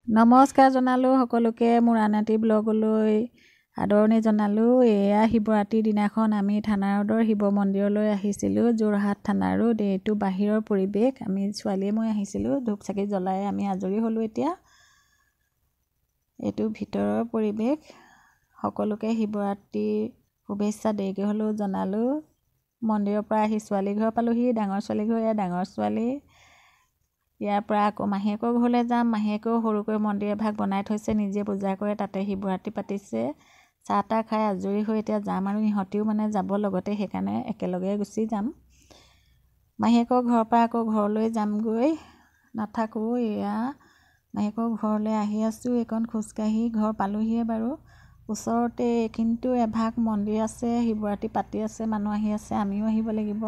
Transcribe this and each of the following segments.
নমস্কাৰ জনালোঁ সকলোকে মোৰ আন এটি ব্লগলৈ আদৰণি জনালোঁ। এয়া শিৱৰাত্ৰিৰ দিনাখন আমি থানাৰোডৰ শিৱ মন্দিৰলৈ আহিছিলোঁ। যোৰহাট থানাৰোড, এইটো বাহিৰৰ পৰিৱেশ। আমি ছোৱালীয়ে মই আহিছিলোঁ, ধূপ চাকি জ্বলাই আমি আজৰি হ'লোঁ। এতিয়া এইটো ভিতৰৰ পৰিৱেশ। সকলোকে শিৱৰাত্ৰিৰ শুভেচ্ছা দেৰিকৈ হ'লেও জনালোঁ। মন্দিৰৰ পৰা আহি ছোৱালী ঘৰ পালোহি। ডাঙৰ ছোৱালী ঘৰ, এয়া ডাঙৰ ছোৱালী। ইয়াৰ পৰা আকৌ মাহীয়েকৰ ঘৰলৈ যাম। মাহীয়েকেও সৰুকৈ মন্দিৰ এভাগ বনাই থৈছে, নিজে পূজা কৰে, তাতে শিৱৰাত্ৰি পাতিছে। চাহ তাহ খাই আজৰি হৈ এতিয়া যাম আৰু ইহঁতেও মানে যাব লগতে, সেইকাৰণে একেলগে গুচি যাম। মাহীয়েকৰ ঘৰৰ পৰা আকৌ ঘৰলৈ যামগৈ, নাথাকোঁ। এয়া মাহীয়েকৰ ঘৰলৈ আহি আছোঁ। এইকণ খোজকাঢ়ি ঘৰ পালোহিয়ে বাৰু। ওচৰতে কিন্তু এভাগ মন্দিৰ আছে, শিৱৰাত্ৰি পাতি আছে, মানুহ আহি আছে, আমিও আহিব লাগিব।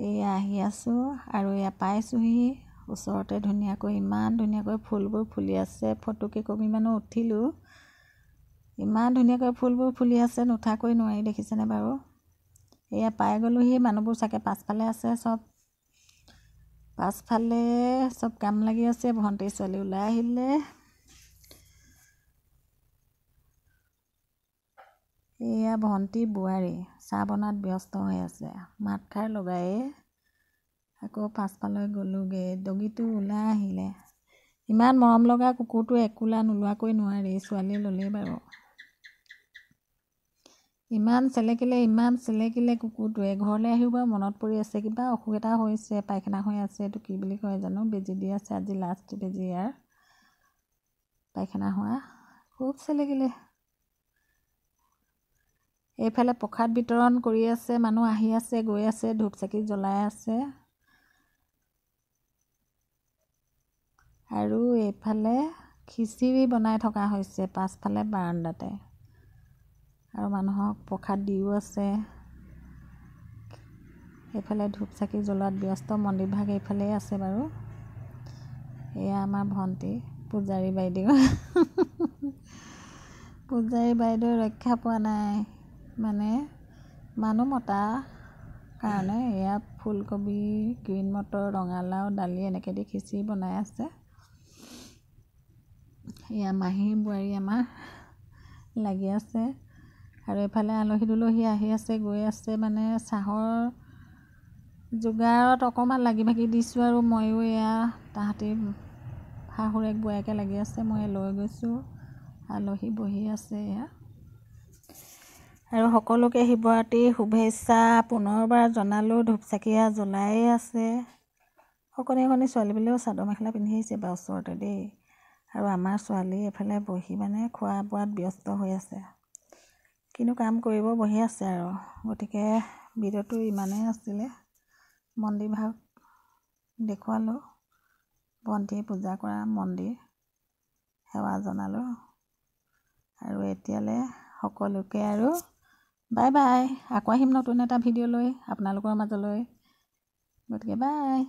এয়া আহি আছোঁ আৰু এয়া পাইছোঁহি। ওচৰতে ধুনীয়াকৈ, ইমান ধুনীয়াকৈ ফুলবোৰ ফুলি আছে। ফটো কেইকপিমানো উঠিলোঁ। ইমান ধুনীয়াকৈ ফুলবোৰ ফুলি আছে, নুঠাকৈ নোৱাৰি, দেখিছেনে বাৰু? এয়া পাই গ'লোহি। মানুহবোৰ চাগে পাছফালে আছে, চব পাছফালে চব কাম লাগি আছে। ভণ্টি ছোৱালী ওলাই আহিলে। এয়া ভণ্টি বোৱাৰী চাহ বনাত ব্যস্ত হৈ আছে। মাত খাৰ লগায়ে আকৌ পাছফালৈ গ'লোগৈ। ডগীটো ওলাই আহিলে। ইমান মৰম লগা কুকুৰটো একোলা নোলোৱাকৈ নোৱাৰি। ছোৱালী ল'লেই বাৰু। ইমান চেলেকিলে কুকুৰটোৱে। ঘৰলৈ আহিও বাৰু মনত পৰি আছে, কিবা অসুখ এটা হৈছে, পায়খানা হৈ আছে, এইটো কি বুলি কয় জানো, বেজি দি আছে। আজি লাষ্ট বেজি ইয়াৰ, পায়খানা হোৱা। খুব চেলেকিলে। এইফালে প্ৰসাদ বিতৰণ কৰি আছে, মানুহ আহি আছে, গৈ আছে, ধূপ চাকি জ্বলাই আছে। আৰু এইফালে খিচিৰি বনাই থকা হৈছে পাছফালে বাৰাণ্ডাতে, আৰু মানুহক প্ৰসাদ দিও আছে। এইফালে ধূপ চাকি জ্বলোৱাত ব্যস্ত। মন্দিৰভাগ এইফালেই আছে বাৰু। এয়া আমাৰ ভণ্টি পূজাৰী বাইদেউ। পূজাৰী বাইদেউ ৰক্ষা পোৱা নাই, মানে মানুহ মতা কাৰণে। এয়া ফুলকবি, গ্ৰীণ মটৰ, ৰঙালাও, দালি এনেকৈ দি খিচিৰি বনাই আছে। এয়া মাহী বোৱাৰী আমাৰ লাগি আছে। আৰু এইফালে আলহী দুলহী আহি আছে, গৈ আছে, মানে চাহৰ যোগাৰত অকণমান লাগি ভাগি দিছোঁ। আৰু ময়ো এয়া তাহাঁতি শাহুৰেক বোৱাৰীকে লাগি আছে, মই লৈ গৈছোঁ। আলহী বহি আছে এয়া। আৰু সকলোকে শিৱৰাত্ৰিৰ শুভেচ্ছা পুনৰবাৰ জনালোঁ। ধূপ চাকি জ্বলায়ে আছে। অকণি ছোৱালীবিলাকেও চাদৰ মেখেলা পিন্ধি আহিছে বা ওচৰতে দেই। আৰু আমাৰ ছোৱালী এফালে বহি মানে খোৱা বোৱাত ব্যস্ত হৈ আছে। কিনো কাম কৰিব, বহি আছে আৰু। গতিকে ভিডিঅ'টো ইমানেই আছিলে। মন্দিৰভাগ দেখুৱালোঁ, ভণ্টিয়ে পূজা কৰা মন্দিৰ, সেৱা জনালোঁ। আৰু এতিয়ালৈ সকলোকে আৰু বাই বাই। আকৌ আহিম নতুন এটা ভিডিঅ' লৈ আপোনালোকৰ মাজলৈ। গতিকে বাই।